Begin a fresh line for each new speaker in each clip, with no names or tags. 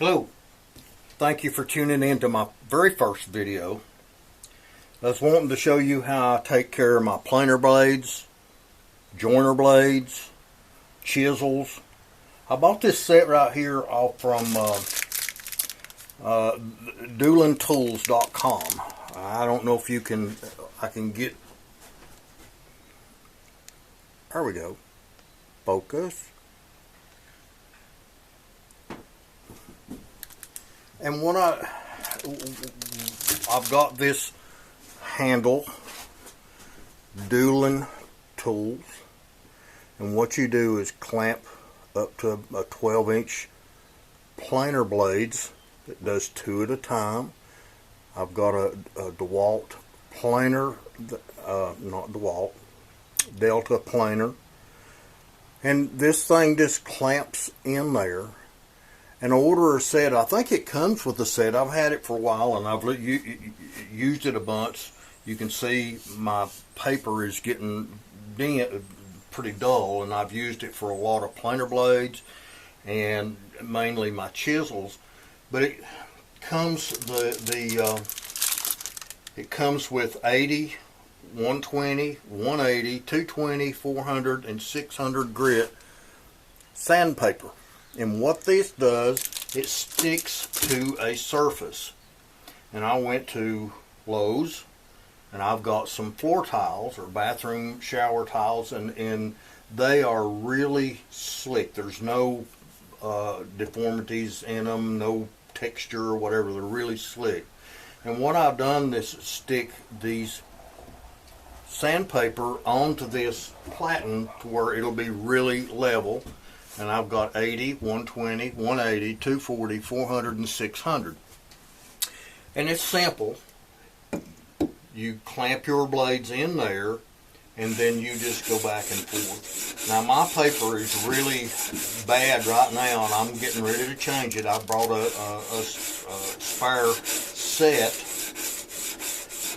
Hello, thank you for tuning in to my very first video. I was wanting to show you how I take care of my planer blades, joiner blades, chisels. I bought this set right here off from duelingtools.com. I don't know if you can, I can get, there we go, focus. And when I've got this handle, Dueling Tools, and what you do is clamp up to a 12-inch planer blades. It does 2 at a time. I've got a DeWalt planer, not DeWalt, Delta planer, and this thing just clamps in there. And order a set. I think it comes with a set. I've had it for a while and I've used it a bunch. You can see my paper is getting pretty dull, and I've used it for a lot of planer blades and mainly my chisels. But it comes it comes with 80, 120, 180, 220, 400, and 600 grit sandpaper. And what this does, it sticks to a surface. And I went to Lowe's and I've got some floor tiles or bathroom shower tiles, and they are really slick. There's no deformities in them, no texture or whatever. They're really slick. And what I've done is stick these sandpaper onto this platen to where it'll be really level. And I've got 80, 120, 180, 240, 400, and 600. And it's simple. You clamp your blades in there, and then you just go back and forth. Now my paper is really bad right now, and I'm getting ready to change it. I brought a spare set,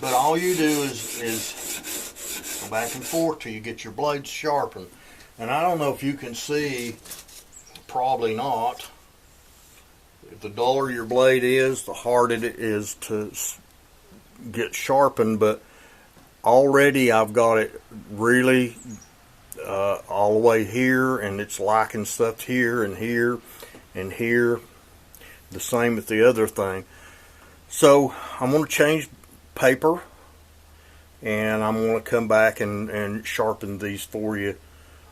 but all you do is go back and forth till you get your blades sharpened. And I don't know if you can see, probably not. If the duller your blade is, the harder it is to get sharpened. But already I've got it really all the way here, and it's liking stuff here and here and here. The same with the other thing. So I'm going to change paper, and I'm going to come back and sharpen these for you.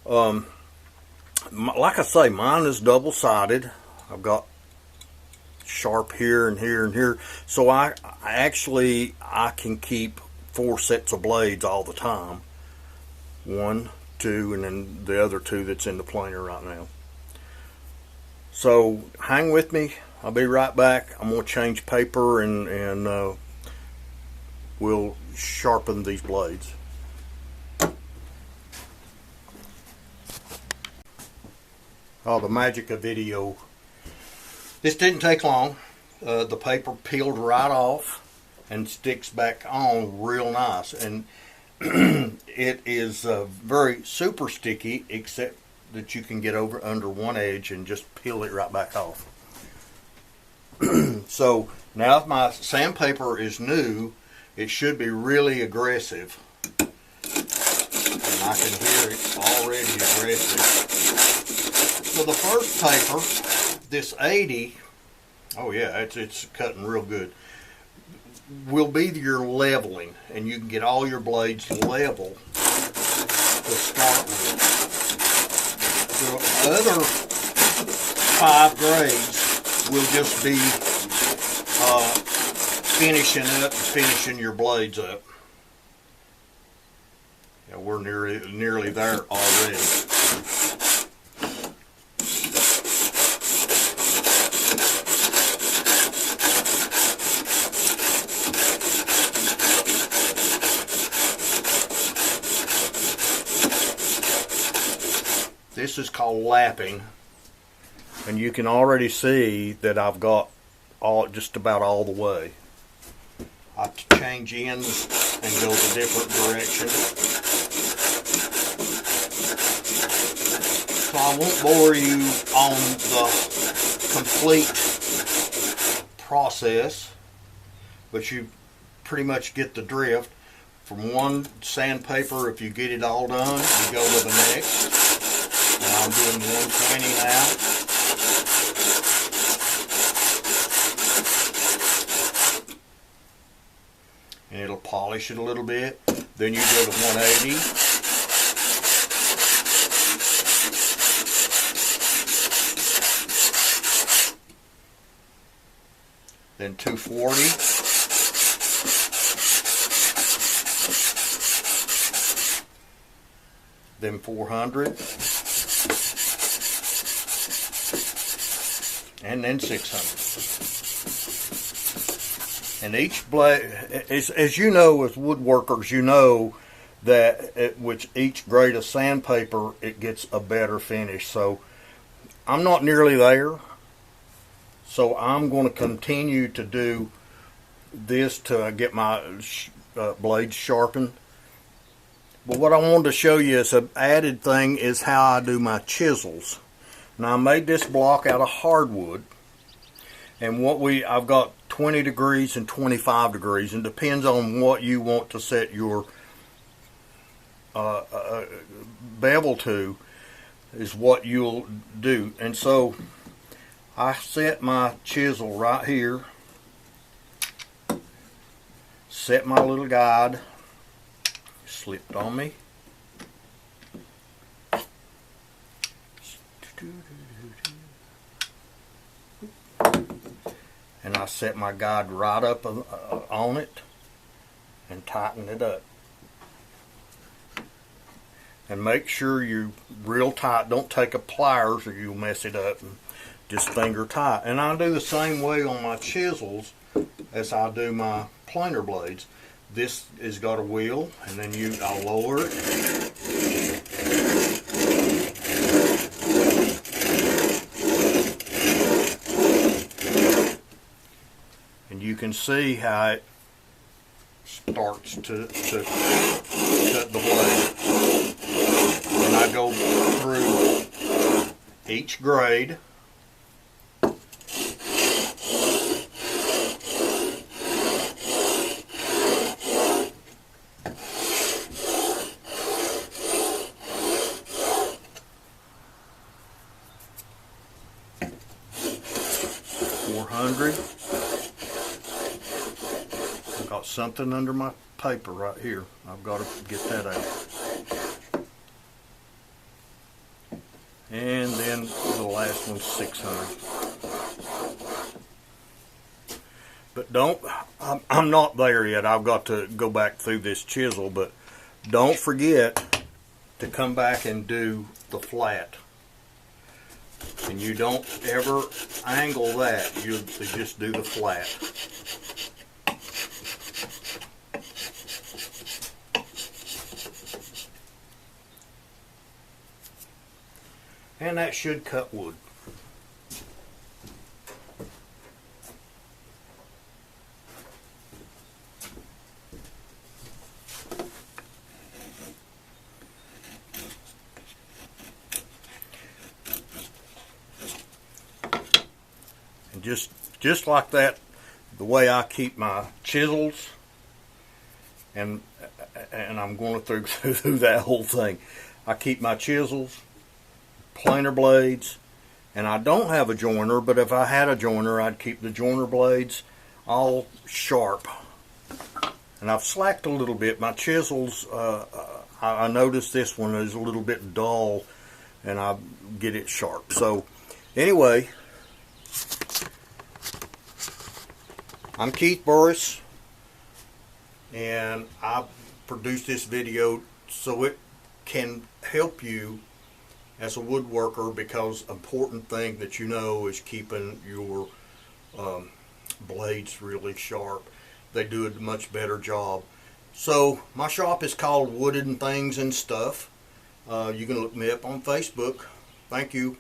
Like I say, mine is double-sided. I've got sharp here and here and here, so I can keep 4 sets of blades all the time. 1, 2, and then the other 2 that's in the planer right now. So hang with me. I'll be right back. I'm going to change paper and we'll sharpen these blades. Oh, the magic of video. This didn't take long. The paper peeled right off and sticks back on real nice. And it is very super sticky, except that you can get over under one edge and just peel it right back off. So now if my sandpaper is new, it should be really aggressive. And I can hear it's already aggressive. So the first paper, this 80, oh yeah, it's cutting real good, will be your leveling, and you can get all your blades level to start with. The other 5 grades will just be finishing up and finishing your blades up. Yeah, we're nearly there already. This is called lapping, and you can already see that I've got just about all the way. I have to change ends and go the different directions. So I won't bore you on the complete process, but you pretty much get the drift. From one sandpaper, if you get it all done, you go to the next. And I'm doing 120 now. And it'll polish it a little bit. Then you go to 180. Then 240. Then 400, and then 600. And each blade, as you know, as woodworkers, you know that with each grade of sandpaper, it gets a better finish. So I'm not nearly there. So I'm going to continue to do this to get my blades sharpened. But what I wanted to show you as an added thing is how I do my chisels. Now I made this block out of hardwood, and I've got 20 degrees and 25 degrees, and depends on what you want to set your bevel to is what you'll do. And so I set my chisel right here, set my little guide. Slipped on me. And I set my guide right up on it and tighten it up. And make sure you're real tight. Don't take a pliers or you'll mess it up. And just finger tight. And I do the same way on my chisels as I do my planer blades. This has got a wheel, and then I'll lower it. And you can see how it starts to cut the blade. And I go through each grade. I've got something under my paper right here. I've got to get that out. And then the last one's 600. But I'm not there yet. I've got to go back through this chisel, but don't forget to come back and do the flat. And you don't ever angle that, you just do the flat. And that should cut wood. And just like that, the way I keep my chisels, and I'm going through that whole thing. I keep my chisels, planer blades, and I don't have a joiner, but if I had a joiner, I'd keep the joiner blades all sharp. And I've slacked a little bit. My chisels, I noticed this one is a little bit dull, and I get it sharp. So anyway, I'm Keith Burris, and I produced this video so it can help you as a woodworker, because important thing that you know is keeping your blades really sharp. They do a much better job. So my shop is called Wooded and Things and Stuff. You can look me up on Facebook. Thank you.